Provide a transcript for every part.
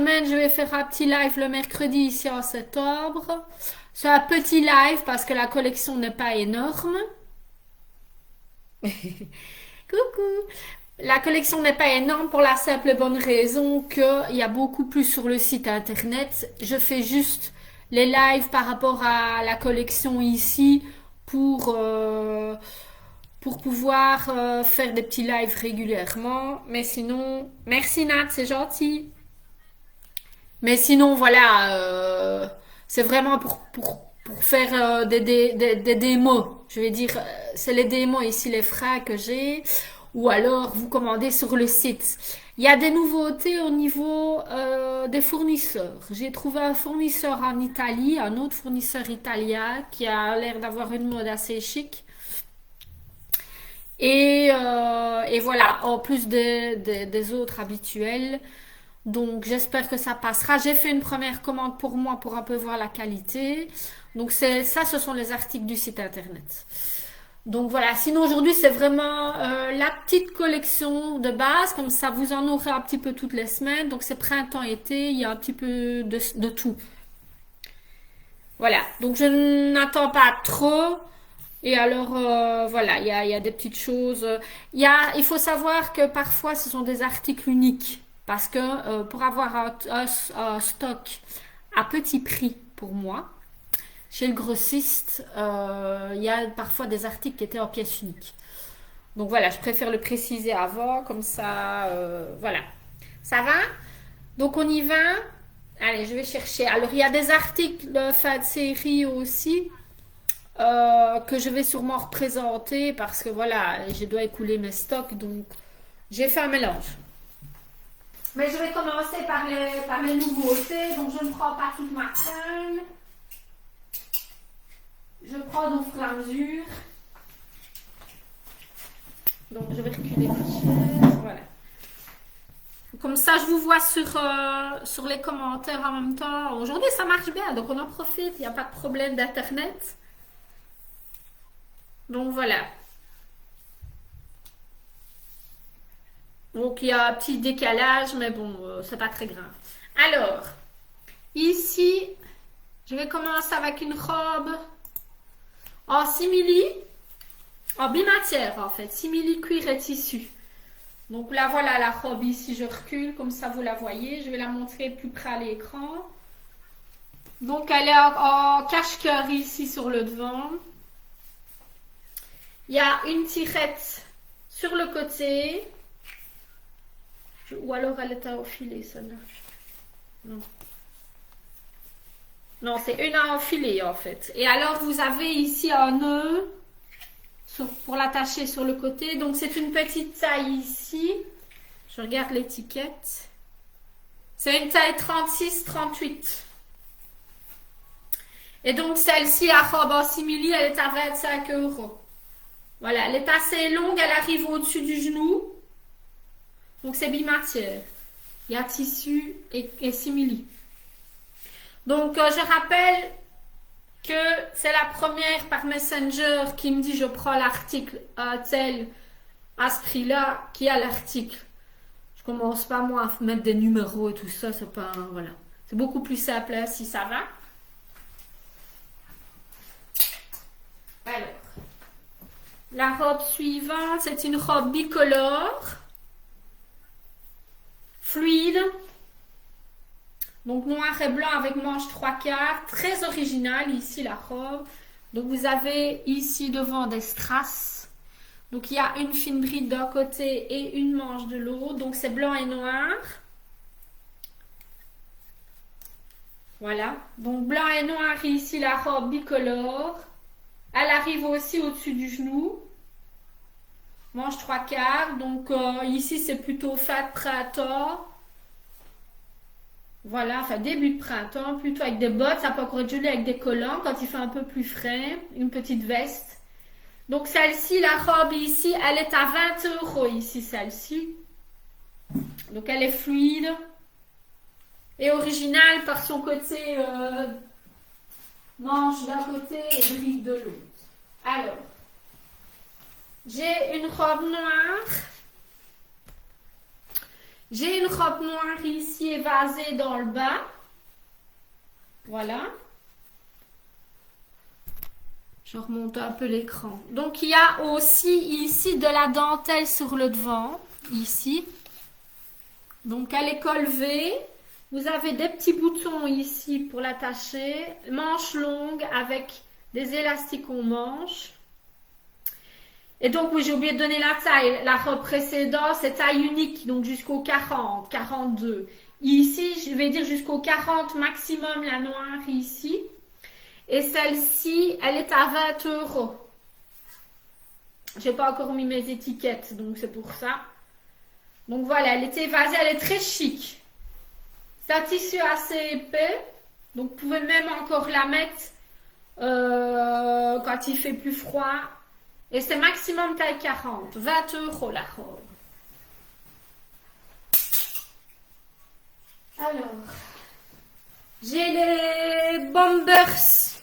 semaine, je vais faire un petit live le mercredi ici en septembre. C'est un petit live parce que la collection n'est pas énorme. Coucou. La collection n'est pas énorme pour la simple et bonne raison qu'il y a beaucoup plus sur le site internet. Je fais juste les lives par rapport à la collection ici pour, euh, pour pouvoir faire des petits lives régulièrement. Mais sinon, merci Nat, c'est gentil. Mais sinon, voilà, c'est vraiment pour faire des démos. Je vais dire, c'est les démos ici, les frais que j'ai. Ou alors, vous commandez sur le site. Il y a des nouveautés au niveau des fournisseurs. J'ai trouvé un fournisseur en Italie, un autre fournisseur italien qui a l'air d'avoir une mode assez chic. Et voilà, en plus des autres habituels. Donc j'espère que ça passera. J'ai fait une première commande pour moi pour un peu voir la qualité. Donc c'est ça, ce sont les articles du site internet. Donc voilà, sinon aujourd'hui c'est vraiment la petite collection de base, comme ça vous en aurez un petit peu toutes les semaines. Donc c'est printemps-été, il y a un petit peu de tout. Voilà, donc je n'attends pas trop. Et alors, voilà, il y a des petites choses. Il faut savoir que parfois, ce sont des articles uniques. Parce que pour avoir un stock à petit prix pour moi, chez le grossiste, il y a parfois des articles qui étaient en pièces uniques. Donc voilà, je préfère le préciser avant, comme ça, voilà. Ça va? Donc on y va. Allez, je vais chercher. Alors, il y a des articles de fin de série aussi que je vais sûrement représenter parce que voilà, je dois écouler mes stocks, donc j'ai fait un mélange. Mais je vais commencer par les nouveautés, donc je ne prends pas toute ma feuille. Je prends au fur et à mesure. Donc je vais reculer ma chaise, voilà. Comme ça, je vous vois sur les commentaires en même temps. Aujourd'hui, ça marche bien, donc on en profite, il n'y a pas de problème d'internet. Donc voilà. Donc il y a un petit décalage, mais bon, c'est pas très grave. Alors, ici, je vais commencer avec une robe en simili, en bimatière en fait, simili cuir et tissu. Donc là voilà la robe ici, je recule, comme ça vous la voyez. Je vais la montrer plus près à l'écran. Donc elle est en cache-cœur ici sur le devant. Il y a une tirette sur le côté. Ou alors elle est à enfiler celle-là. Non. Non, c'est une à enfiler en fait. Et alors vous avez ici un nœud pour l'attacher sur le côté. Donc c'est une petite taille ici. Je regarde l'étiquette. C'est une taille 36-38. Et donc celle-ci, la robe en simili, elle est à 25 €. Voilà, elle est assez longue, elle arrive au-dessus du genou. Donc c'est bimatière. Il y a tissu et simili. Donc je rappelle que c'est la première par Messenger qui me dit je prends l'article tel à ce prix-là qui a l'article. Je commence pas moi à mettre des numéros et tout ça, c'est pas voilà. C'est beaucoup plus simple hein, si ça va. Alors, la robe suivante, c'est une robe bicolore, fluide. Donc noir et blanc avec manche 3/4, très original ici la robe. Donc vous avez ici devant des strass. Donc il y a une fine bride d'un côté et une manche de l'autre. Donc c'est blanc et noir. Voilà. Donc blanc et noir ici la robe bicolore. Elle arrive aussi au-dessus du genou. Manche 3/4. Donc ici c'est plutôt fin de printemps. Voilà, enfin début de printemps, plutôt avec des bottes, ça peut encore être joli avec des collants quand il fait un peu plus frais, une petite veste. Donc celle-ci, la robe ici, elle est à 20 € ici, celle-ci. Donc elle est fluide et originale par son côté manche d'un côté et bride de l'autre. Alors, j'ai une robe noire J'ai une robe noire ici évasée dans le bas. Voilà. Je remonte un peu l'écran. Donc, il y a aussi ici de la dentelle sur le devant. Ici. Donc, elle est colvée. Vous avez des petits boutons ici pour l'attacher. Manche longue avec des élastiques aux manches. Et donc, oui, j'ai oublié de donner la taille. La robe précédente, c'est taille unique, donc jusqu'au 40, 42. Ici, je vais dire jusqu'au 40 maximum, la noire ici. Et celle-ci, elle est à 20 euros. J'ai pas encore mis mes étiquettes, donc c'est pour ça. Donc voilà, elle est évasée, elle est très chic. C'est un tissu assez épais, donc vous pouvez même encore la mettre quand il fait plus froid. Et c'est maximum taille 40, 20 euros la robe. Alors, j'ai les bombers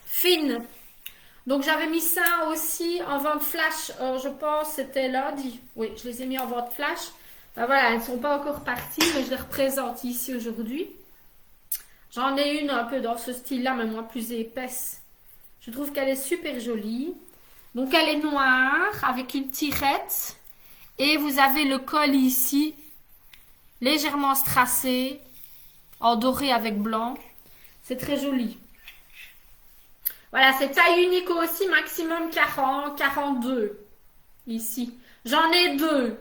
fines. Donc j'avais mis ça aussi en vente flash. Je pense c'était lundi. Oui, je les ai mis en vente flash. Ben voilà, elles ne sont pas encore parties, mais je les représente ici aujourd'hui. J'en ai une un peu dans ce style-là, mais moins plus épaisse. Je trouve qu'elle est super jolie. Donc elle est noire avec une tirette. Et vous avez le col ici, légèrement strassé, en doré avec blanc. C'est très joli. Voilà, c'est taille unique aussi, maximum 40, 42. Ici. J'en ai deux.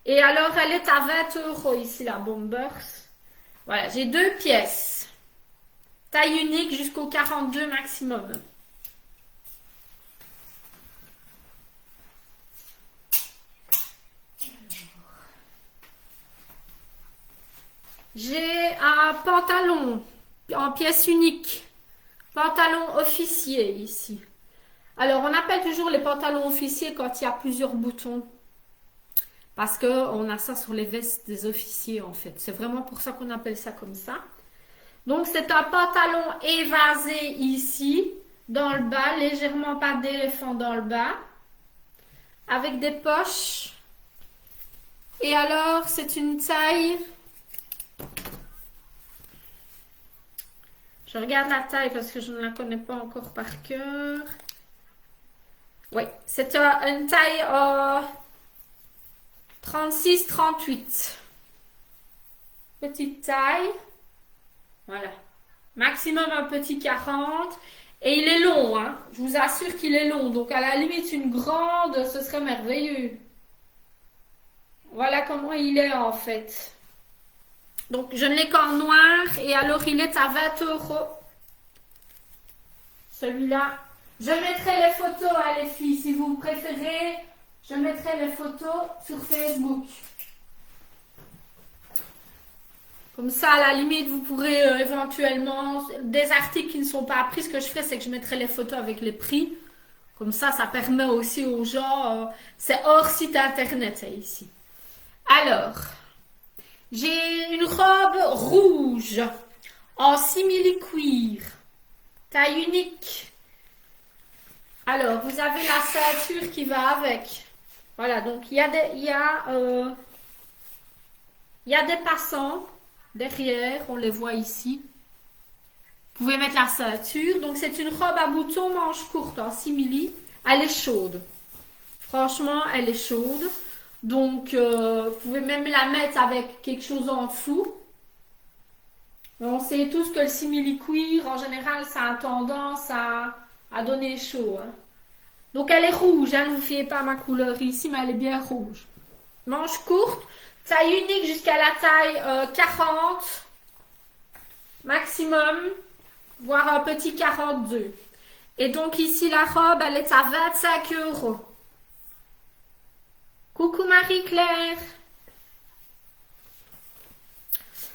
Et alors, elle est à 20 euros ici, la Bombers. Voilà, j'ai deux pièces. Taille unique jusqu'au 42 maximum. J'ai un pantalon en pièce unique. Pantalon officier ici. Alors, on appelle toujours les pantalons officiers quand il y a plusieurs boutons. Parce qu'on a ça sur les vestes des officiers, en fait. C'est vraiment pour ça qu'on appelle ça comme ça. Donc, c'est un pantalon évasé ici, dans le bas, légèrement pas d'éléphant dans le bas, avec des poches. Et alors, c'est une taille... Je regarde la taille parce que je ne la connais pas encore par cœur. Oui, c'est une taille 36-38. Petite taille. Voilà. Maximum un petit 40. Et il est long, hein. Je vous assure qu'il est long. Donc à la limite, une grande, ce serait merveilleux. Voilà comment il est en fait. Donc je ne l'ai qu'en noir. Et alors il est à 20 euros. Celui-là. Je mettrai les photos, hein, les filles. Si vous préférez, je mettrai les photos sur Facebook. Comme ça, à la limite, vous pourrez éventuellement, des articles qui ne sont pas pris, ce que je ferai, c'est que je mettrai les photos avec les prix. Comme ça permet aussi aux gens, c'est hors site internet, ça, ici. Alors, j'ai une robe rouge en simili-cuir, taille unique. Alors, vous avez la ceinture qui va avec. Voilà, donc il y a des passants derrière, on les voit ici. Vous pouvez mettre la ceinture. Donc, c'est une robe à boutons manches courtes en simili. Elle est chaude. Franchement, elle est chaude. Donc, vous pouvez même la mettre avec quelque chose en dessous. On sait tous que le simili-cuir, en général, ça a tendance à donner chaud. Hein. Donc, elle est rouge. Hein, ne vous fiez pas à ma couleur ici, mais elle est bien rouge. Manche courte. Taille unique jusqu'à la taille 40 maximum, voire un petit 42. Et donc ici, la robe, elle est à 25 euros. Coucou Marie-Claire.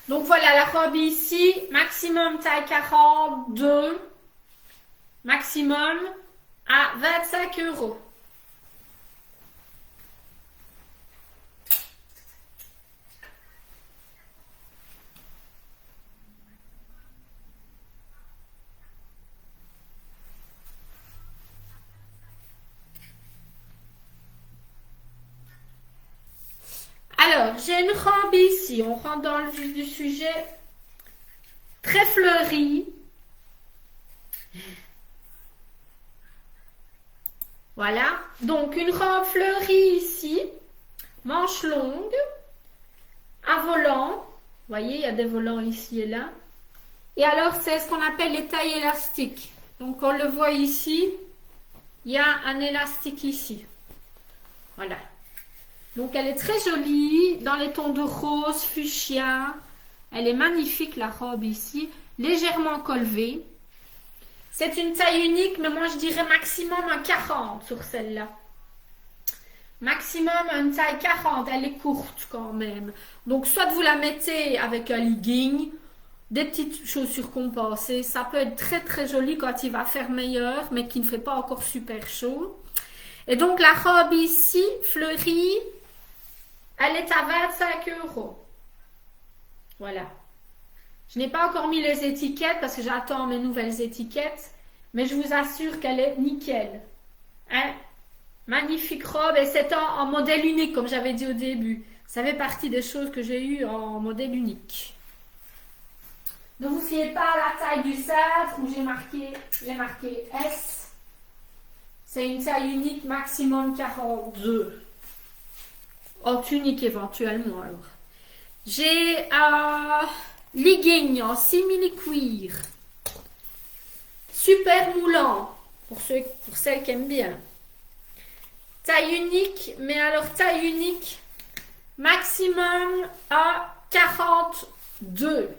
Donc voilà, la robe ici, maximum taille 42, maximum à 25 euros. Alors, j'ai une robe ici ici, on rentre dans le vif du sujet. Très fleuri. Voilà. Donc, une robe fleurie ici. Manches longues. À volant. Vous voyez, il y a des volants ici et là. Et alors, c'est ce qu'on appelle les tailles élastiques. Donc, on le voit ici. Il y a un élastique ici. Voilà. Donc, elle est très jolie. Dans les tons de rose, fuchsia. Elle est magnifique, la robe ici. Légèrement colvée. C'est une taille unique, mais moi, je dirais maximum un 40 sur celle-là. Maximum une taille 40. Elle est courte quand même. Donc, soit vous la mettez avec un legging, des petites chaussures compensées. Ça peut être très, très joli quand il va faire meilleur, mais qui ne fait pas encore super chaud. Et donc, la robe ici, fleurie, elle est à 25 €. Voilà. Je n'ai pas encore mis les étiquettes parce que j'attends mes nouvelles étiquettes. Mais je vous assure qu'elle est nickel. Hein? Magnifique robe. Et c'est en modèle unique, comme j'avais dit au début. Ça fait partie des choses que j'ai eues en modèle unique. Ne vous fiez pas à la taille du cintre où j'ai marqué S. C'est une taille unique, maximum 42. En tunique éventuellement alors. J'ai un legging en simili-cuir. Super moulant. Pour celles qui aiment bien. Taille unique. Mais alors taille unique. Maximum à 42.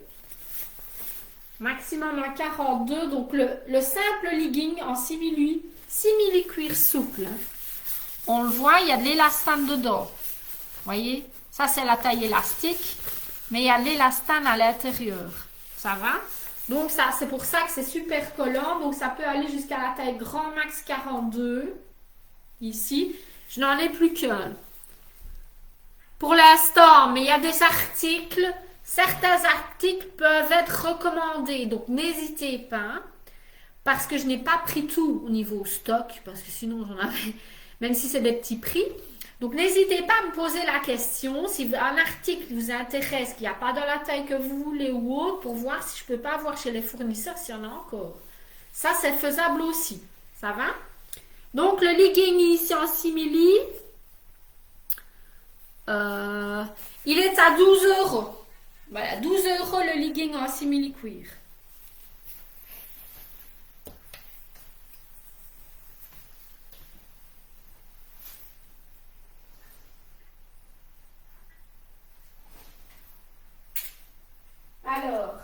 Maximum à 42. Donc le simple legging en simili-cuir souple. On le voit, il y a de l'élastane dedans. Vous voyez? Ça, c'est la taille élastique. Mais il y a de l'élastane à l'intérieur. Ça va? Donc, ça, c'est pour ça que c'est super collant. Donc, ça peut aller jusqu'à la taille grand max 42. Ici. Je n'en ai plus qu'un. Pour l'instant, mais il y a des articles. Certains articles peuvent être recommandés. Donc, n'hésitez pas. Parce que je n'ai pas pris tout au niveau stock. Parce que sinon, j'en avais... Même si c'est des petits prix. Donc, n'hésitez pas à me poser la question. Si un article vous intéresse, qu'il n'y a pas dans la taille que vous voulez ou autre, pour voir si je ne peux pas voir chez les fournisseurs s'il y en a encore. Ça, c'est faisable aussi. Ça va? Donc, le legging ici en simili, il est à 12 €. Voilà, 12 € le legging en simili cuir. Alors,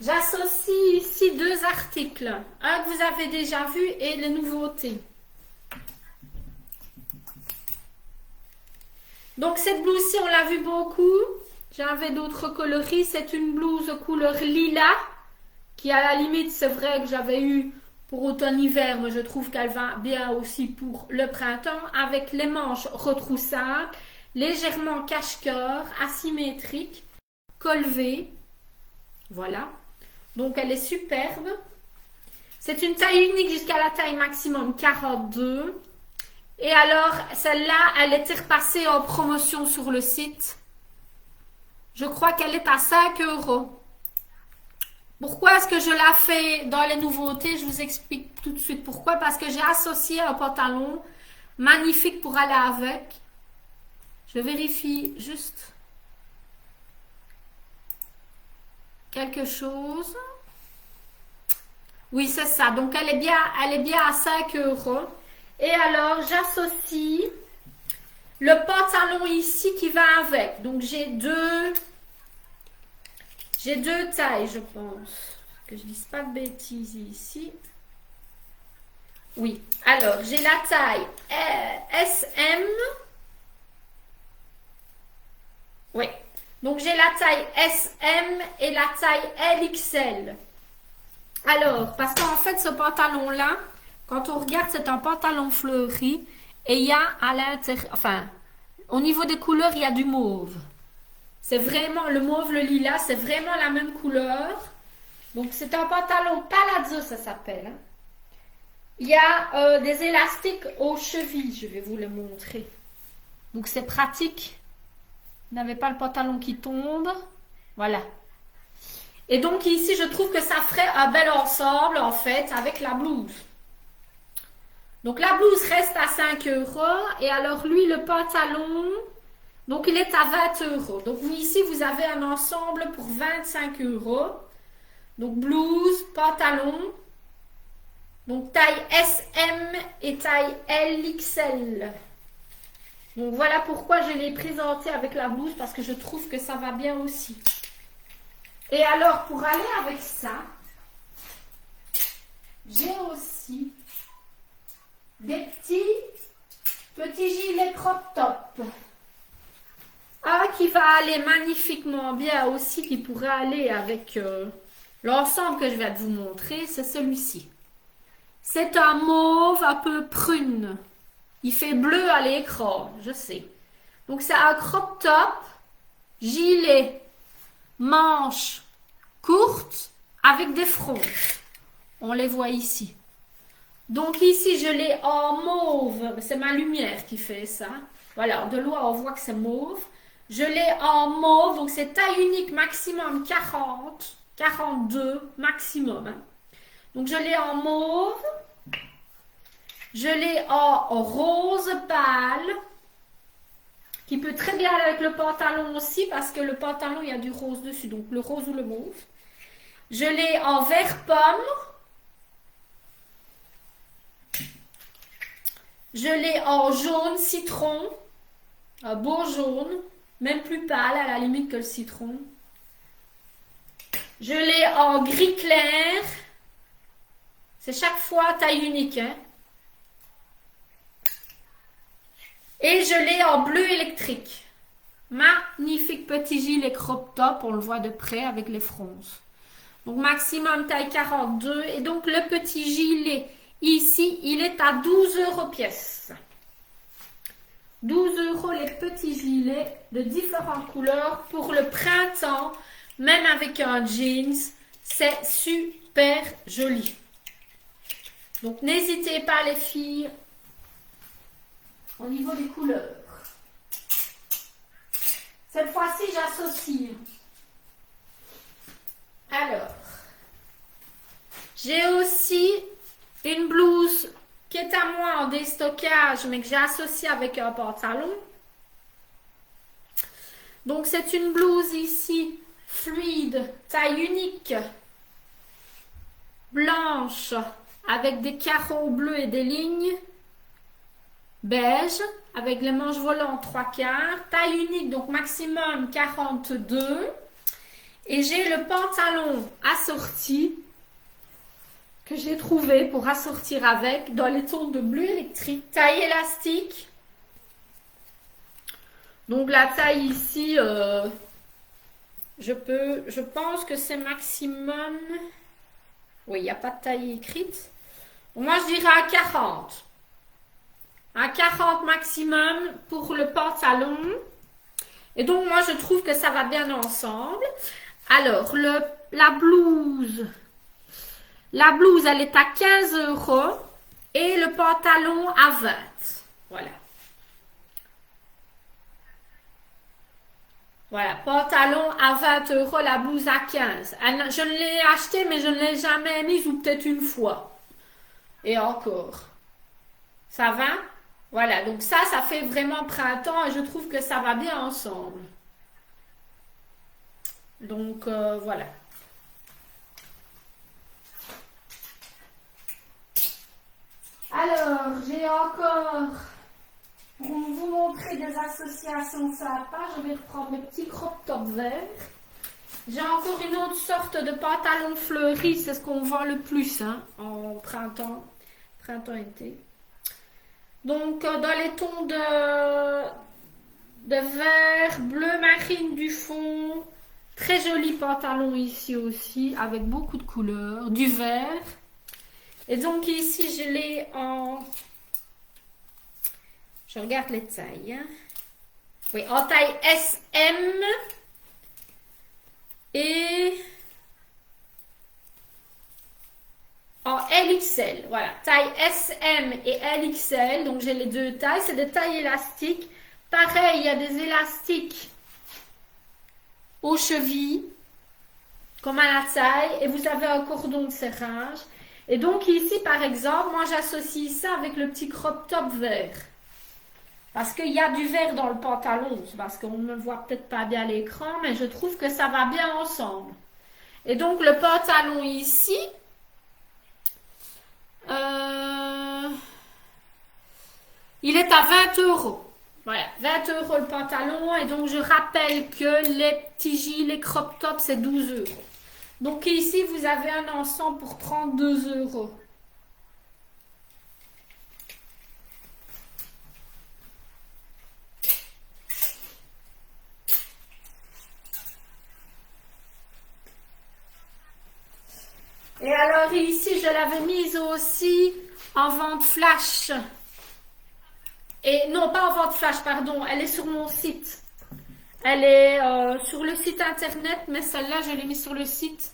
j'associe ici deux articles. Un que vous avez déjà vu et les nouveautés. Donc cette blouse-ci, on l'a vu beaucoup. J'avais d'autres coloris. C'est une blouse couleur lilas qui à la limite, c'est vrai que j'avais eu pour automne-hiver, mais je trouve qu'elle va bien aussi pour le printemps, avec les manches retroussables, légèrement cache-cœur, asymétrique, colvée. Voilà. Donc elle est superbe. C'est une taille unique jusqu'à la taille maximum 42. Et alors, celle-là, elle était repassée en promotion sur le site. Je crois qu'elle est à 5 €. Pourquoi est-ce que je la fais dans les nouveautés? Je vous explique tout de suite pourquoi. Parce que j'ai associé un pantalon magnifique pour aller avec. Je vérifie juste quelque chose. Oui, c'est ça. Donc, elle est bien à 5 €. Et alors, j'associe le pantalon ici qui va avec. Donc, j'ai deux tailles, je pense. Que je ne dise pas de bêtises ici. Oui. Alors, j'ai la taille SM. Oui. Donc, j'ai la taille SM et la taille LXL. Alors, parce qu'en fait, ce pantalon-là, quand on regarde, c'est un pantalon fleuri et il y a à l'intérieur, enfin, au niveau des couleurs, il y a du mauve. C'est vraiment, le mauve, le lilas, c'est vraiment la même couleur. Donc, c'est un pantalon palazzo, ça s'appelle. Hein. Il y a des élastiques aux chevilles, je vais vous le montrer. Donc c'est pratique. Vous n'avez pas le pantalon qui tombe. Voilà. Et donc ici, je trouve que ça ferait un bel ensemble, en fait, avec la blouse. Donc la blouse reste à 5 euros. Et alors lui, le pantalon, donc il est à 20 euros. Donc ici, vous avez un ensemble pour 25 euros. Donc blouse, pantalon. Donc taille SM et taille LXL. Donc voilà pourquoi je l'ai présenté avec la blouse, parce que je trouve que ça va bien aussi. Et alors pour aller avec ça, j'ai aussi des petits gilets crop top. Un qui va aller magnifiquement bien aussi, qui pourrait aller avec l'ensemble que je vais vous montrer, c'est celui-ci. C'est un mauve un peu prune. Il fait bleu à l'écran, je sais. Donc c'est un crop top, gilet, manches courtes avec des fronces. On les voit ici. Donc ici je l'ai en mauve, c'est ma lumière qui fait ça. Voilà, de loin on voit que c'est mauve. Je l'ai en mauve, donc c'est taille unique maximum 40, 42 maximum. Hein. Donc je l'ai en mauve. Je l'ai en rose pâle, qui peut très bien aller avec le pantalon aussi, parce que le pantalon, il y a du rose dessus, donc le rose ou le mauve. Je l'ai en vert pomme. Je l'ai en jaune citron, un beau jaune, même plus pâle à la limite que le citron. Je l'ai en gris clair. C'est chaque fois taille unique, hein. Et je l'ai en bleu électrique. Magnifique petit gilet crop top, on le voit de près avec les fronces. Donc maximum taille 42. Et donc le petit gilet ici, il est à 12 euros pièce. 12 euros les petits gilets de différentes couleurs pour le printemps, même avec un jeans. C'est super joli. Donc n'hésitez pas les filles. Au niveau des couleurs. Cette fois-ci, j'associe. Alors, j'ai aussi une blouse qui est à moi en déstockage, mais que j'ai associée avec un pantalon. Donc, c'est une blouse ici, fluide, taille unique, blanche, avec des carreaux bleus et des lignes. Beige, avec les manches volantes 3/4, taille unique, donc maximum 42. Et j'ai le pantalon assorti, que j'ai trouvé pour assortir avec, dans les tons de bleu électrique, taille élastique. Donc la taille ici, je pense que c'est maximum, oui, il n'y a pas de taille écrite. Moi, je dirais à 40. À 40 maximum pour le pantalon. Et donc, moi, je trouve que ça va bien ensemble. Alors, la blouse, elle est à 15 euros et le pantalon à 20. Voilà. Voilà, pantalon à 20 euros, la blouse à 15. Je l'ai acheté, mais je ne l'ai jamais mise, ou peut-être une fois. Et encore. Ça va? Voilà, donc ça fait vraiment printemps et je trouve que ça va bien ensemble. Donc, voilà. Alors, j'ai encore, pour vous montrer des associations sympas, je vais reprendre mes petits crop top verts. J'ai encore une autre sorte de pantalon fleuri, c'est ce qu'on vend le plus hein, en printemps-été. Donc, dans les tons de vert, bleu marine du fond. Très joli pantalon ici aussi, avec beaucoup de couleurs. Du vert. Et donc, ici, je l'ai en... Je regarde les tailles. Hein. Oui, en taille SM. Et... en LXL. Voilà, taille SM et LXL. Donc j'ai les deux tailles. C'est des tailles élastiques. Pareil, il y a des élastiques aux chevilles, comme à la taille. Et vous avez un cordon de serrage. Et donc ici, par exemple, moi j'associe ça avec le petit crop top vert. Parce qu'il y a du vert dans le pantalon. Parce qu'on ne me voit peut-être pas bien à l'écran, mais je trouve que ça va bien ensemble. Et donc le pantalon ici, il est à 20 euros. Voilà, 20 euros le pantalon. Et donc je rappelle que les petits gilets, les crop tops, c'est 12 euros. Donc ici, vous avez un ensemble pour 32 euros. Et alors ici, je l'avais mise aussi en vente flash. Et non, pas en vente flash, pardon. Elle est sur mon site. Elle est sur le site internet, mais celle-là, je l'ai mise sur le site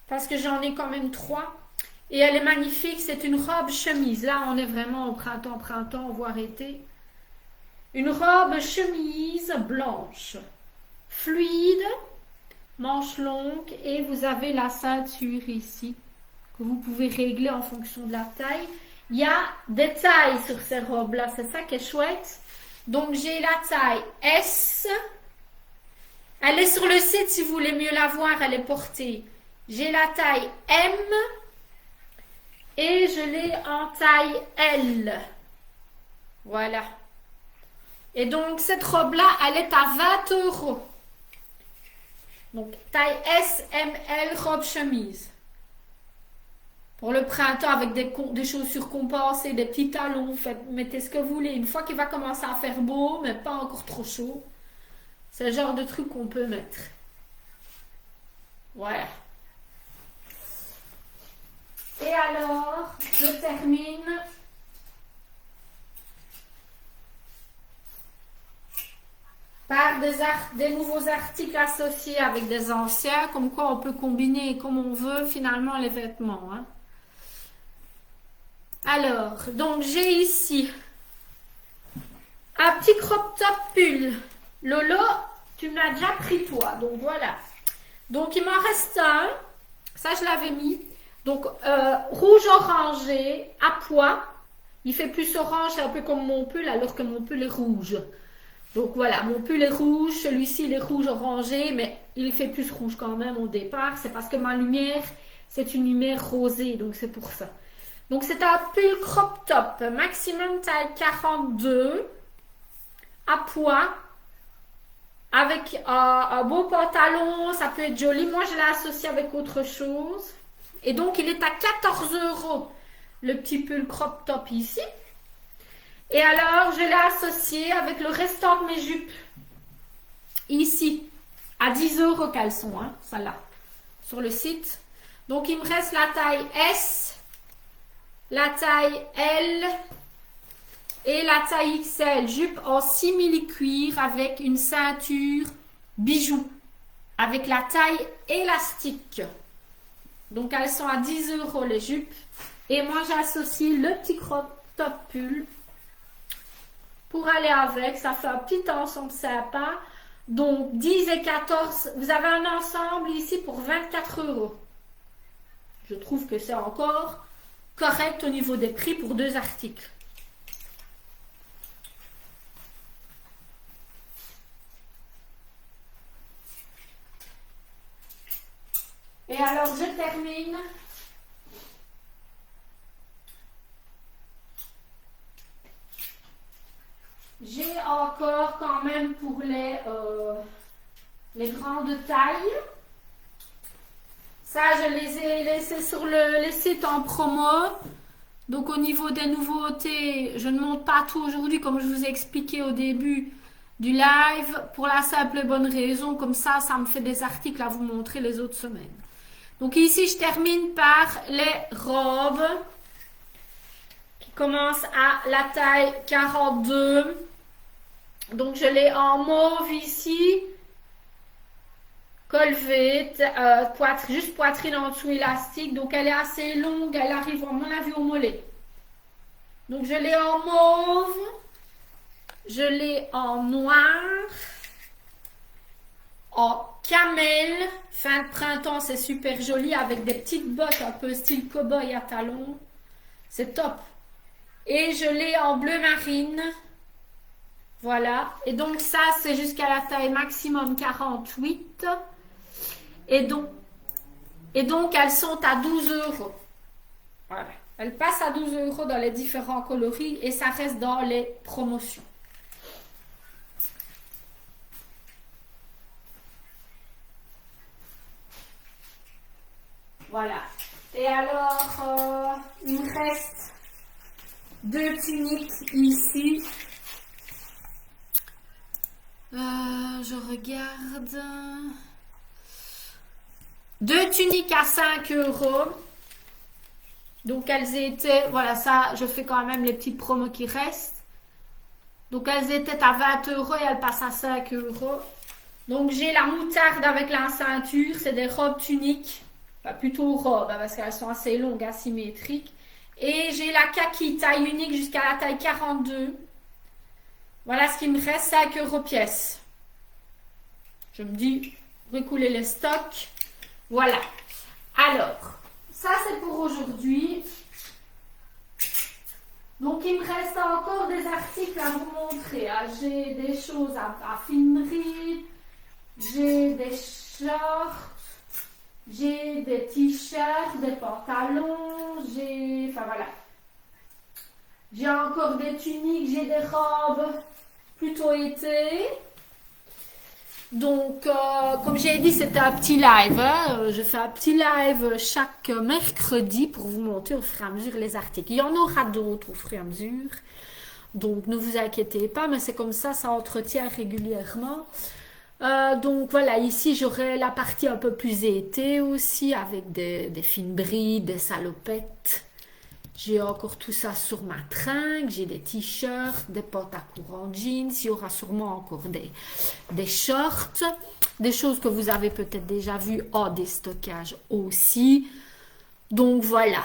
parce que j'en ai quand même 3. Et elle est magnifique. C'est une robe chemise. Là, on est vraiment au printemps, voire été. Une robe chemise blanche, fluide, manche longue, et vous avez la ceinture ici que vous pouvez régler en fonction de la taille. Il y a des tailles sur ces robes-là, c'est ça qui est chouette. Donc j'ai la taille S. Elle est sur le site si vous voulez mieux la voir, elle est portée. J'ai la taille M et je l'ai en taille L. Voilà. Et donc cette robe-là, elle est à 20 euros. Donc taille S, M, L, robe chemise. Pour le printemps avec des chaussures compensées, des petits talons, mettez ce que vous voulez. Une fois qu'il va commencer à faire beau, mais pas encore trop chaud, c'est le genre de truc qu'on peut mettre. Voilà. Et alors, je termine par des nouveaux articles associés avec des anciens, comme quoi on peut combiner comme on veut finalement les vêtements. Hein. Alors, donc j'ai ici un petit crop top pull. Lolo, tu me l'as déjà pris toi, donc voilà. Donc il m'en reste un, ça je l'avais mis. Donc rouge orangé à pois. Il fait plus orange, c'est un peu comme mon pull, alors que mon pull est rouge. Donc voilà, mon pull est rouge, celui-ci il est rouge orangé, mais il fait plus rouge quand même au départ. C'est parce que ma lumière, c'est une lumière rosée, donc c'est pour ça. Donc c'est un pull crop top, maximum taille 42, à pois, avec un beau pantalon, ça peut être joli. Moi je l'ai associé avec autre chose. Et donc il est à 14 euros, le petit pull crop top ici. Et alors, je l'ai associé avec le restant de mes jupes. Ici, à 10 euros qu'elles sont, hein, celle-là, sur le site. Donc, il me reste la taille S, la taille L et la taille XL. Jupe en simili-cuir avec une ceinture bijoux, avec la taille élastique. Donc, elles sont à 10 euros les jupes. Et moi, j'associe le petit crop top pull pour aller avec, ça fait un petit ensemble sympa. Donc 10 et 14, vous avez un ensemble ici pour 24 euros. Je trouve que c'est encore correct au niveau des prix pour 2 articles. Et alors je termine. J'ai encore quand même pour les grandes tailles. Ça, je les ai laissés sur les sites en promo. Donc au niveau des nouveautés, je ne montre pas tout aujourd'hui comme je vous ai expliqué au début du live. Pour la simple et bonne raison, comme ça me fait des articles à vous montrer les autres semaines. Donc ici, je termine par les robes qui commencent à la taille 42. Donc je l'ai en mauve ici, Colvette, juste poitrine en dessous élastique. Donc elle est assez longue, elle arrive à mon avis au mollet. Donc je l'ai en mauve, je l'ai en noir, en camel. Fin de printemps, c'est super joli avec des petites bottes un peu style cow-boy à talons. C'est top. Et je l'ai en bleu marine. Voilà. Et donc ça, c'est jusqu'à la taille maximum 48. Et donc elles sont à 12 euros. Voilà. Elles passent à 12 euros dans les différents coloris et ça reste dans les promotions. Voilà. Et alors, il me reste 2 tuniques ici. Je regarde. 2 tuniques à 5 euros. Donc elles étaient, voilà, ça, je fais quand même les petites promos qui restent. Donc elles étaient à 20 euros et elles passent à 5 euros. Donc j'ai la moutarde avec la ceinture, c'est des robes tuniques. Enfin, plutôt robes, hein, parce qu'elles sont assez longues, asymétriques. Et j'ai la kaki, taille unique jusqu'à la taille 42. Voilà ce qui me reste, 5 euros pièce. Je me dis, recouler les stocks. Voilà. Alors, ça c'est pour aujourd'hui. Donc il me reste encore des articles à vous montrer. Hein. J'ai des choses à finerie, j'ai des shorts, j'ai des t-shirts, des pantalons, enfin voilà. J'ai encore des tuniques, j'ai des robes plutôt été. Donc, comme j'ai dit, c'était un petit live. Hein. Je fais un petit live chaque mercredi pour vous montrer au fur et à mesure les articles. Il y en aura d'autres au fur et à mesure. Donc, ne vous inquiétez pas, mais c'est comme ça entretient régulièrement. Donc, voilà, ici, j'aurai la partie un peu plus été aussi, avec des fines brides, des salopettes. J'ai encore tout ça sur ma tringle, j'ai des t-shirts, des pantalons en jeans, il y aura sûrement encore des shorts, des choses que vous avez peut-être déjà vues en déstockage aussi. Donc voilà.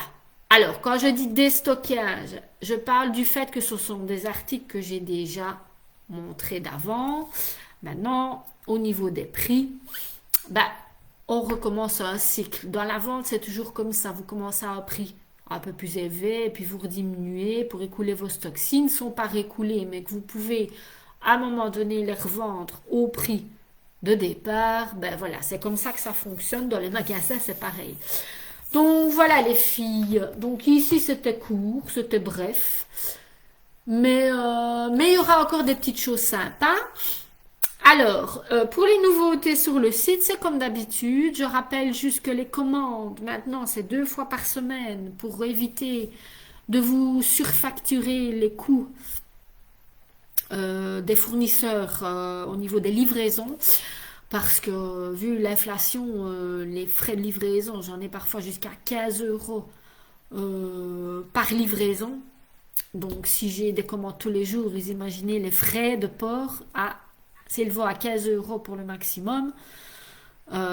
Alors, quand je dis déstockage, je parle du fait que ce sont des articles que j'ai déjà montrés d'avant. Maintenant, au niveau des prix, on recommence un cycle. Dans la vente, c'est toujours comme ça, vous commencez à un prix un peu plus élevé et puis vous rediminuez pour écouler vos stocks. S'ils ne sont pas récoulés, mais que vous pouvez à un moment donné les revendre au prix de départ, voilà, c'est comme ça que ça fonctionne. Dans les magasins, c'est pareil. Donc voilà les filles. Donc ici, c'était court, c'était bref. Mais il y aura encore des petites choses sympas. Alors, pour les nouveautés sur le site, c'est comme d'habitude. Je rappelle juste que les commandes, maintenant, c'est 2 fois par semaine pour éviter de vous surfacturer les coûts des fournisseurs au niveau des livraisons. Parce que vu l'inflation, les frais de livraison, j'en ai parfois jusqu'à 15 euros par livraison. Donc, si j'ai des commandes tous les jours, vous imaginez les frais de port s'élevant à 15 euros pour le maximum,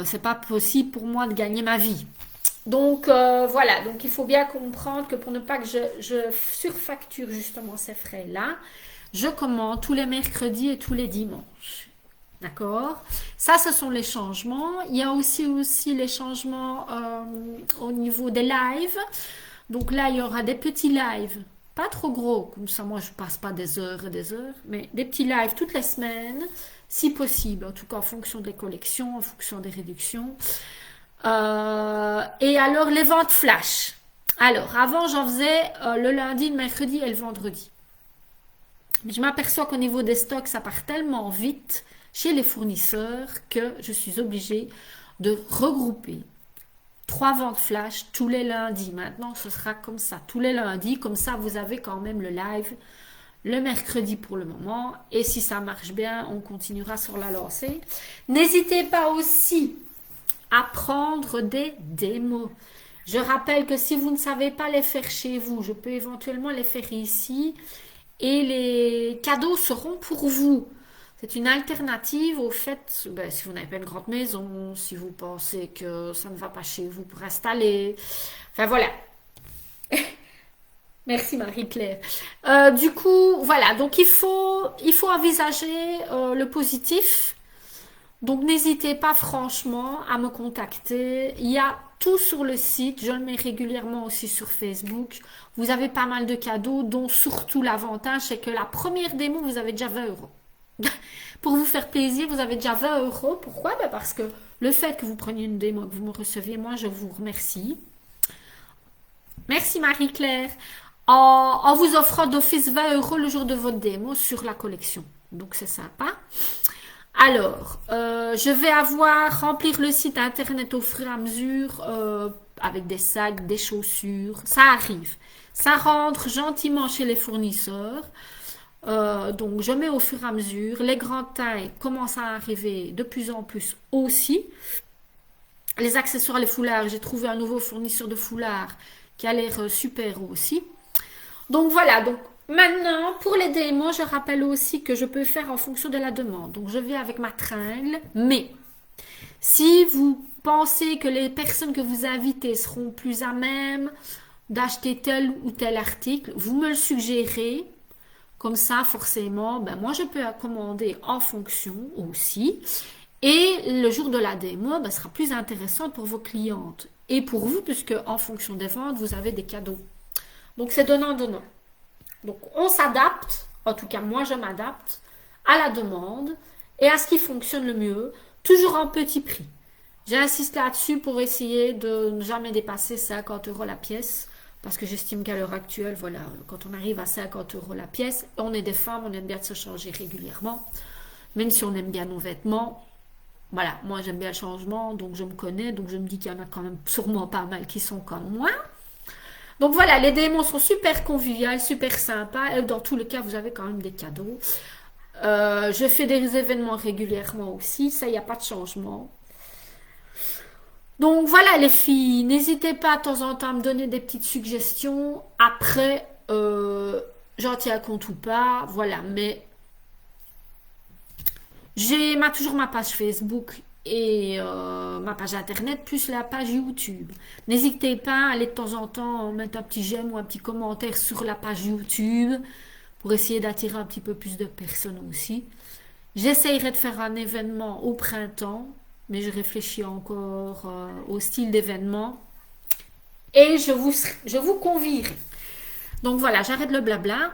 c'est pas possible pour moi de gagner ma vie. Donc voilà, donc il faut bien comprendre que pour ne pas que je surfacture justement ces frais-là, je commande tous les mercredis et tous les dimanches. D'accord? Ça, ce sont les changements. Il y a aussi les changements au niveau des lives. Donc là, il y aura des petits lives. Pas trop gros, comme ça moi je passe pas des heures et des heures, mais des petits lives toutes les semaines, si possible, en tout cas en fonction des collections, en fonction des réductions. Et alors les ventes flash. Alors avant j'en faisais le lundi, le mercredi et le vendredi. Mais je m'aperçois qu'au niveau des stocks, ça part tellement vite chez les fournisseurs que je suis obligée de regrouper 3 ventes flash tous les lundis. Maintenant, ce sera comme ça, tous les lundis. Comme ça, vous avez quand même le live le mercredi pour le moment. Et si ça marche bien, on continuera sur la lancée. N'hésitez pas aussi à prendre des démos. Je rappelle que si vous ne savez pas les faire chez vous, je peux éventuellement les faire ici. Et les cadeaux seront pour vous. C'est une alternative au fait, ben, si vous n'avez pas une grande maison, si vous pensez que ça ne va pas chez vous pour installer. Enfin voilà. Merci Marie-Claire. Du coup, voilà. Donc il faut envisager le positif. Donc n'hésitez pas franchement à me contacter. Il y a tout sur le site. Je le mets régulièrement aussi sur Facebook. Vous avez pas mal de cadeaux, dont surtout l'avantage, c'est que la première démo, vous avez déjà 20 euros. Pour vous faire plaisir, vous avez déjà 20 euros. Pourquoi? Ben parce que le fait que vous preniez une démo, que vous me receviez, moi, je vous remercie. Merci Marie-Claire. En vous offrant d'office 20 euros le jour de votre démo sur la collection. Donc c'est sympa. Alors, je vais avoir remplir le site internet au fur et à mesure avec des sacs, des chaussures. Ça arrive. Ça rentre gentiment chez les fournisseurs. Donc, je mets au fur et à mesure. Les grandes tailles commencent à arriver de plus en plus aussi. Les accessoires, les foulards, j'ai trouvé un nouveau fournisseur de foulards qui a l'air super aussi. Donc voilà, donc maintenant pour les démos, je rappelle aussi que je peux faire en fonction de la demande. Donc je vais avec ma tringle, mais si vous pensez que les personnes que vous invitez seront plus à même d'acheter tel ou tel article, vous me le suggérez. Comme ça, forcément, ben moi je peux commander en fonction aussi. Et le jour de la démo, ben, sera plus intéressant pour vos clientes. Et pour vous, puisque en fonction des ventes, vous avez des cadeaux. Donc c'est donnant-donnant. Donc on s'adapte, en tout cas moi je m'adapte à la demande et à ce qui fonctionne le mieux, toujours en petit prix. J'insiste là-dessus pour essayer de ne jamais dépasser 50 euros la pièce, parce que j'estime qu'à l'heure actuelle, voilà, quand on arrive à 50 euros la pièce, on est des femmes, on aime bien de se changer régulièrement, même si on aime bien nos vêtements. Voilà, moi j'aime bien le changement, donc je me connais, donc je me dis qu'il y en a quand même sûrement pas mal qui sont comme moi. Donc voilà, les démos sont super conviviales, super sympas. Et dans tous les cas, vous avez quand même des cadeaux. Je fais des événements régulièrement aussi. Ça, il n'y a pas de changement. Donc voilà les filles, n'hésitez pas de temps en temps à me donner des petites suggestions. Après, j'en tiens compte ou pas. Voilà, mais j'ai toujours ma page Facebook et ma page internet plus la page YouTube. N'hésitez pas à aller de temps en temps mettre un petit j'aime ou un petit commentaire sur la page YouTube pour essayer d'attirer un petit peu plus de personnes aussi. J'essayerai de faire un événement au printemps, mais je réfléchis encore au style d'événement et je vous convierai. Donc voilà, j'arrête le blabla.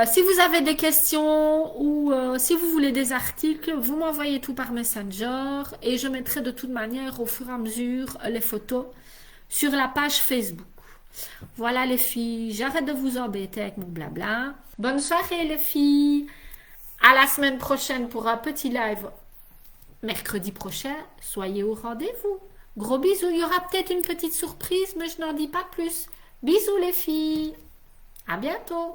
Si vous avez des questions ou si vous voulez des articles, vous m'envoyez tout par Messenger et je mettrai de toute manière au fur et à mesure les photos sur la page Facebook. Voilà les filles, j'arrête de vous embêter avec mon blabla. Bonne soirée les filles. À la semaine prochaine pour un petit live mercredi prochain. Soyez au rendez-vous. Gros bisous, il y aura peut-être une petite surprise, mais je n'en dis pas plus. Bisous les filles. À bientôt.